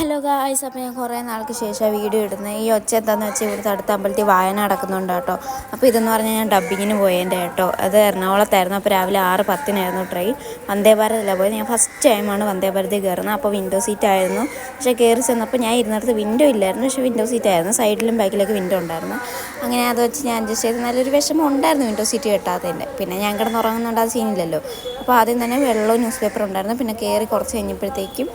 Hello guys, അപ്പോൾ ഞാൻ കുറേ നാൾക്ക് ശേഷം വീഡിയോ ഇടുന്നത്. ഈ ഒച്ച എന്താണെന്ന് വെച്ചാൽ ഇവിടുത്തെ അടുത്ത അമ്പലത്തിൽ വായന നടക്കുന്നുണ്ട് കേട്ടോ. അപ്പോൾ ഇതെന്ന് പറഞ്ഞാൽ ഞാൻ ഡബ്ബിങ്ങിന് പോയതിൻ്റെ കേട്ടോ. അത് എറണാകുളത്തായിരുന്നു. അപ്പോൾ രാവിലെ 6:10 ട്രെയിൻ. വന്ദേ ഭാരതിലാണ് പോയത്. ഞാൻ ഫസ്റ്റ് ടൈമാണ് വന്ദേ ഭാരതിൽ കയറുന്നത്. അപ്പോൾ വിൻഡോ സീറ്റ് ആയിരുന്നു. പക്ഷേ കയറി ചെന്നപ്പോൾ ഞാൻ ഇരുന്നിടത്ത് വിൻഡോ ഇല്ലായിരുന്നു, പക്ഷേ വിൻഡോ സീറ്റ് ആയിരുന്നു. സൈഡിലും ബാക്കിലൊക്കെ വിൻഡോ ഉണ്ടായിരുന്നു. അങ്ങനെ അത് വെച്ച് ഞാൻ അഡ്ജസ്റ്റ് ചെയ്ത് നല്ലൊരു വിഷമം ഉണ്ടായിരുന്നു വിൻഡോ സീറ്റ് കിട്ടാത്തതിൻ്റെ. പിന്നെ ഞാൻ കിടന്നുറങ്ങുന്നുണ്ട്, അത് സീനില്ലല്ലോ. അപ്പോൾ ആദ്യം തന്നെ വെള്ളവും ന്യൂസ് പേപ്പറും ഉണ്ടായിരുന്നു. പിന്നെ കയറി കുറച്ച് കഴിഞ്ഞപ്പോഴത്തേക്കും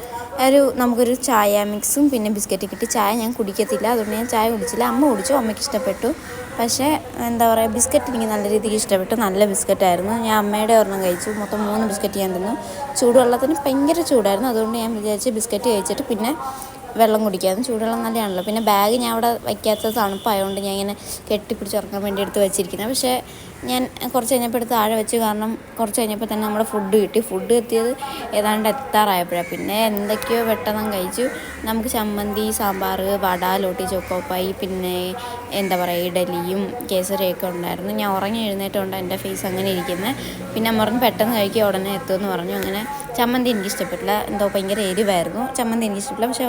നമുക്കൊരു ചായ മിക്സും പിന്നെ ബിസ്ക്കറ്റ് കിട്ടി. ചായ ഞാൻ കുടിക്കത്തില്ല, അതുകൊണ്ട് ഞാൻ ചായ കുടിച്ചില്ല. അമ്മ കുടിച്ചു, അമ്മയ്ക്ക് ഇഷ്ടപ്പെട്ടു. പക്ഷേ എന്താ പറയുക, ബിസ്ക്കറ്റ് എനിക്ക് നല്ല രീതിക്ക് ഇഷ്ടപ്പെട്ടു. നല്ല ബിസ്ക്കറ്റായിരുന്നു. ഞാൻ അമ്മയുടെ ഒരെണ്ണം കഴിച്ചു. മൊത്തം 3 ബിസ്ക്കറ്റ് ഞാൻ തിന്നു. ചൂടുവെള്ളത്തിന് ഭയങ്കര ചൂടായിരുന്നു. അതുകൊണ്ട് ഞാൻ വിചാരിച്ച് ബിസ്ക്കറ്റ് കഴിച്ചിട്ട് പിന്നെ വെള്ളം കുടിക്കാമെന്ന്. ചൂടുവെള്ളം നല്ലതാണല്ലോ. പിന്നെ ബാഗ് ഞാൻ അവിടെ വയ്ക്കാത്തത് തണുപ്പായതുകൊണ്ട് ഞാൻ ഇങ്ങനെ കെട്ടിപ്പിടിച്ച് ഉറക്കാൻ വേണ്ടി എടുത്ത് വെച്ചിരിക്കുന്നത്. പക്ഷേ ഞാൻ കുറച്ച് കഴിഞ്ഞപ്പോൾ എടുത്ത് താഴെ വെച്ച്. കാരണം കുറച്ച് കഴിഞ്ഞപ്പോൾ തന്നെ നമ്മുടെ ഫുഡ് കിട്ടി. ഫുഡ് എത്തിയത് ഏതാണ്ട് എത്താറായപ്പോഴാണ്. പിന്നെ എന്തൊക്കെയോ പെട്ടെന്ന് കഴിച്ചു. നമുക്ക് ചമ്മന്തി, സാമ്പാർ, വട, ലോട്ടി ചോക്കോപ്പായി, പിന്നെ എന്താ പറയുക, ഇഡലിയും കേസരിയൊക്കെ ഉണ്ടായിരുന്നു. ഞാൻ ഉറങ്ങി എഴുന്നേറ്റുകൊണ്ട് എൻ്റെ ഫേസ് അങ്ങനെ ഇരിക്കുന്നത്. പിന്നെ അമ്മ പറഞ്ഞു പെട്ടെന്ന് കഴിക്കുക, ഉടനെ എത്തുമെന്ന് പറഞ്ഞു. അങ്ങനെ ചമ്മന്തി എനിക്കിഷ്ടപ്പെട്ടില്ല, എന്തോ ഭയങ്കര എരിവായിരുന്നു. ചമ്മന്തി എനിക്കിഷ്ടപ്പെട്ടില്ല. പക്ഷേ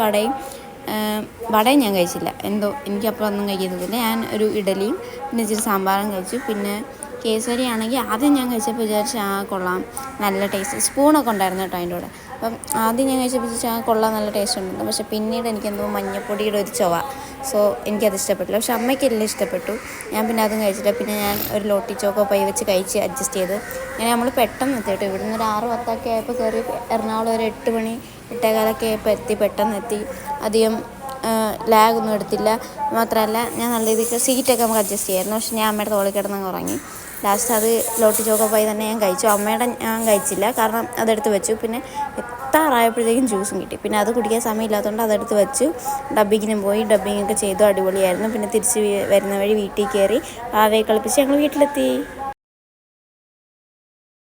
വടയും ഞാൻ കഴിച്ചില്ല. എന്തോ എനിക്കപ്പോൾ ഒന്നും കഴിക്കുന്നില്ല. ഞാൻ ഒരു ഇഡലിയും പിന്നെ ഇച്ചിരി സാമ്പാറും കഴിച്ചു. പിന്നെ കേസരി ആണെങ്കിൽ ആദ്യം ഞാൻ കഴിച്ചപ്പോൾ വിചാരിച്ചു കൊള്ളാം, നല്ല ടേസ്റ്റ്. സ്പൂണൊക്കെ ഉണ്ടായിരുന്നു കേട്ടോ അതിൻ്റെ കൂടെ. അപ്പം ആദ്യം ഞാൻ കഴിച്ചപ്പോൾ വിചാരിച്ചു കൊള്ളാം, നല്ല ടേസ്റ്റ് ഉണ്ടെന്ന്. പക്ഷേ പിന്നീട് എനിക്കെന്തോ മഞ്ഞപ്പൊടിയുടെ ഒരു ചുവ. സോ എനിക്കത് ഇഷ്ടപ്പെട്ടില്ല. പക്ഷെ അമ്മയ്ക്കെല്ലാം ഇഷ്ടപ്പെട്ടു. ഞാൻ പിന്നെ അതും കഴിച്ചില്ല. പിന്നെ ഞാൻ ഒരു ലോട്ടി ചോക്കോ പൈ വെച്ച് കഴിച്ച് അഡ്ജസ്റ്റ് ചെയ്ത്. അങ്ങനെ നമ്മൾ പെട്ടെന്ന് എത്തി കേട്ടോ. ഇവിടുന്ന് ഒരു 6:10 ആയപ്പോൾ കയറി എറണാകുളം ഒരു 8 മണി 8:15 ആയപ്പോൾ എത്തി. പെട്ടെന്ന് എത്തി. അധികം ലാഗൊന്നും എടുത്തില്ല. മാത്രമല്ല ഞാൻ നല്ല രീതിക്ക് സീറ്റൊക്കെ നമുക്ക് അഡ്ജസ്റ്റ് ചെയ്യായിരുന്നു. പക്ഷെ ഞാൻ അമ്മയുടെ തോളിൽ കിടന്നങ്ങ് ഉറങ്ങി. ലാസ്റ്റ് അത് ലോട്ടി ചോക്കോ പൈ തന്നെ ഞാൻ കഴിച്ചു. അമ്മയുടെ ഞാൻ കഴിച്ചില്ല, കാരണം അതെടുത്ത് വെച്ചു. പിന്നെ എത്താറായപ്പോഴത്തേക്കും ജ്യൂസും കിട്ടി. പിന്നെ അത് കുടിക്കാൻ സമയമില്ലാത്തതുകൊണ്ട് അതെടുത്ത് വെച്ചു. ഡബ്ബിങ്ങിനും പോയി. ഡബ്ബിങ്ങൊക്കെ ചെയ്തു, അടിപൊളിയായിരുന്നു. പിന്നെ തിരിച്ച് വരുന്ന വഴി വീട്ടിൽ കയറി പാവയെ കളിപ്പിച്ച് ഞങ്ങൾ വീട്ടിലെത്തി.